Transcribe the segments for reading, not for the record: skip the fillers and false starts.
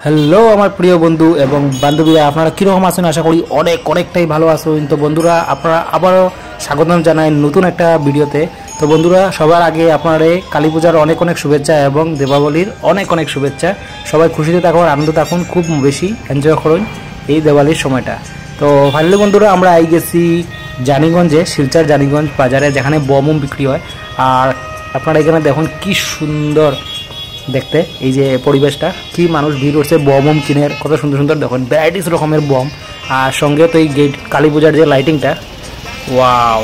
Hello আমার প্রিয় বন্ধু এবং বান্ধবীরা, আপনারা কীরকম আছেন? আশা করি অনেকটাই ভালো আছেন। তো বন্ধুরা, আপনারা আবারও স্বাগতম জানাই নতুন একটা ভিডিওতে। তো বন্ধুরা, সবার আগে আপনারা কালী পূজার অনেক শুভেচ্ছা এবং দীপাবলির অনেক শুভেচ্ছা। সবাই খুশিতে থাকুন, আনন্দ থাকুন, খুব বেশি এনজয় করুন এই দিওয়ালির সময়টা। তো ফাইনালি বন্ধুরা, আমরা আই গেছি জানিগঞ্জে, শিলচর জানিগঞ্জ বাজারে, যেখানে বম বিক্রি হয়। আর আপনারা এখানে দেখুন কি সুন্দর দেখতে এই যে পরিবেশটা, কি মানুষ ভিড় হচ্ছে বম কিনের, কত সুন্দর দেখুন ভ্যারাইটিস রকমের বম। আর সঙ্গে তো এই গেট কালী পূজার যে লাইটিংটা, ওয়াও,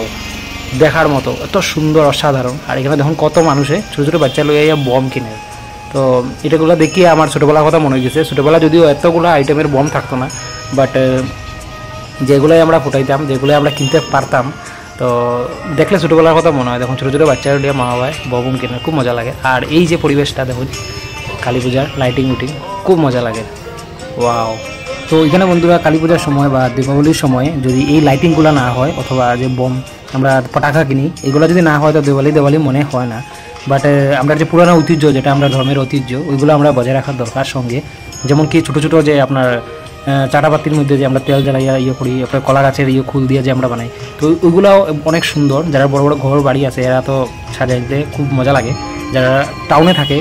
দেখার মতো, এত সুন্দর, অসাধারণ। আর এখানে দেখুন কত মানুষে ছোটো বাচ্চা লইয়া বম কিনে। তো এটাগুলো দেখিয়ে আমার ছোটোবেলার কথা মনে গেছে। ছোটোবেলা যদিও এতগুলো আইটেমের বম থাকতো না, বাট যেগুলোই আমরা ফুটাইতাম, যেগুলোই আমরা কিনতে পারতাম, তো দেখলে ছোটোবেলার কথা মনে হয়। দেখুন ছোটো বাচ্চারা দিয়ে মা বাবায় বম কিনে, খুব মজা লাগে। আর এই যে পরিবেশটা দেখুন, কালী পূজার লাইটিং উইটিং, খুব মজা লাগে, ওয়াও। তো এখানে বন্ধুরা, কালী পূজার সময় বা দীপাবলির সময় যদি এই লাইটিংগুলো না হয়, অথবা যে বম আমরা পটাখা কিনি, এগুলো যদি না হয়, তো দেওয়ালি মনে হয় না। বাট আমরা যে পুরানো ঐতিহ্য, যেটা আমরা ধর্মের ঐতিহ্য, ওইগুলো আমরা বজায় রাখার দরকার। সঙ্গে যেমন কি ছোটো যে আপনার চাটাপাতির মধ্যে যে আমরা তেল জ্বালাইয়া করি, আপনার কলা গাছের খুল দিয়ে যে আমরা বানাই, তো ওইগুলোও অনেক সুন্দর। যারা বড় ঘর বাড়ি আছে, এরা তো সাজাইতে খুব মজা লাগে। যারা টাউনে থাকে,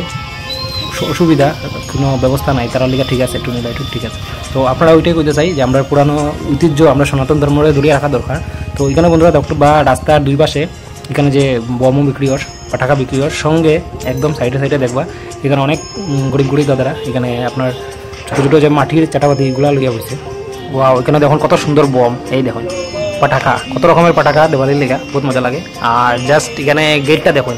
অসুবিধা, কোনো ব্যবস্থা নাই, তারা লিখা ঠিক আছে, টুনি লাইট ঠিক আছে। তো আপনারা ওইটাই কইতে চাই যে আমরা পুরানো ঐতিহ্য, আমরা সনাতন ধর্মরে ধরিয়ে রাখা দরকার। তো এখানে বন্ধুরা বা রাস্তার দুই পাশে এখানে যে বম বিক্রি হয়, পটাকা বিক্রি হয়, সঙ্গে একদম সাইডে দেখবা এখানে অনেক গরিব দাদারা এখানে আপনার ছোটো যে মাটির চাটাপাতি এগুলো লইয়া বসে। ওয়াও, এখানে দেখুন কত সুন্দর বম, এই দেখুন পটাকা, কত রকমের পটাকা দেওয়ালির লেগা, বহুত মজা লাগে। আর জাস্ট এখানে গেটটা দেখুন,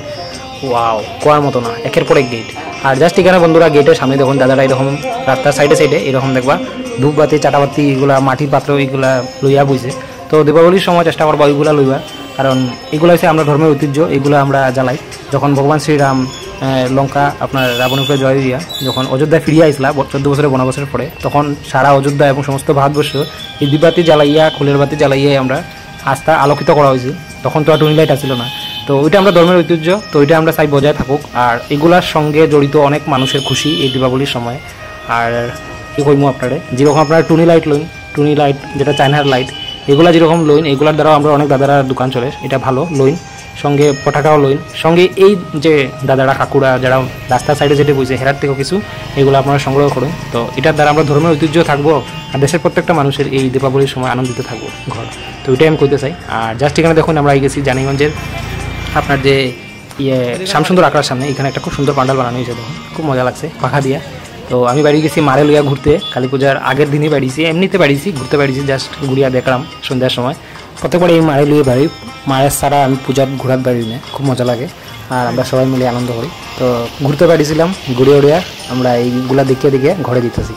ওয়াও, কোয়ার মতো না, একের পর এক গেট। আর জাস্ট এখানে বন্ধুরা গেটের সামনে দেখুন দাদারা এরকম রাস্তার সাইডে এরকম দেখবা ধূপবাতি, চাটাবাতি, এগুলা মাটির পাত্র এগুলা লইয়া বইছে। তো দীপাবলির সময় চেষ্টা করবো ওইগুলা লইবা, কারণ এগুলো হচ্ছে আমরা ধর্মের ঐতিহ্য, এগুলো আমরা জ্বালাই। যখন ভগবান শ্রীরাম লঙ্কা আপনার রাবণের উপরে জয় দিয়া যখন অযোধ্যায় ফিরিয়ে আসলা 14 বছরের বনবাসের পরে, তখন সারা অযোধ্যা এবং সমস্ত ভারতবর্ষ এই দ্বীপবাতি জ্বালাইয়া, ফুলের বাতি জ্বালাইয়াই আমরা আস্থা আলোকিত করা হয়েছে। তখন তো আর টুনি লাইট আসছিল না। তো ওইটা আমরা ধর্মের ঐতিহ্য, তো ওইটা আমরা চাই বজায় থাকুক। আর এগুলার সঙ্গে জড়িত অনেক মানুষের খুশি এই দীপাবলির সময়। আর কী কইমু আপনারা, যেরকম আপনারা টুনি লাইট লইন, টুনি লাইট যেটা চায়নার লাইট, এগুলা যেরকম লইন, এগুলার দ্বারাও আমরা অনেক দাদারা দোকান চলে, এটা ভালো লইন। সঙ্গে পটাকাও লইন, সঙ্গে এই যে দাদারা কাকুরা যারা রাস্তার সাইডে বইছে, হেরার থেকেও কিছু এগুলো আপনারা সংগ্রহ করুন। তো এটার দ্বারা আমরা ধর্মের ঐতিহ্য থাকবো, আর দেশের প্রত্যেকটা মানুষের এই দীপাবলির সময় আনন্দিত থাকবো ঘর। তো ওইটাই আমি করতে চাই। আর জাস্ট এখানে দেখুন আমরা গেছি জানিগঞ্জের আপনার যে শ্যামসুন্দর আঁকড়ার সামনে, এখানে একটা খুব সুন্দর পান্ডাল বানানো হয়েছে, দেখুন খুব মজা লাগছে পাখা দিয়া। তো আমি বাড়ি গেছি মারে লইয়া ঘুরতে, কালী পূজার আগের দিনই বাড়িছি, এমনিতে বাড়িছি, ঘুরতে বাড়িছি, জাস্ট ঘুরিয়া দেখলাম সন্ধ্যার সময়। প্রত্যেকবার এই মারে লইয়ে বাড়ি, মায়ের ছাড়া আমি পূজার ঘোরার বাড়ি না, খুব মজা লাগে। আর আমরা সবাই মিলে আনন্দ করি। তো ঘুরতে পারিছিলাম, ঘুরে আমরা এইগুলা দেখিয়ে ঘরে দিতেছি।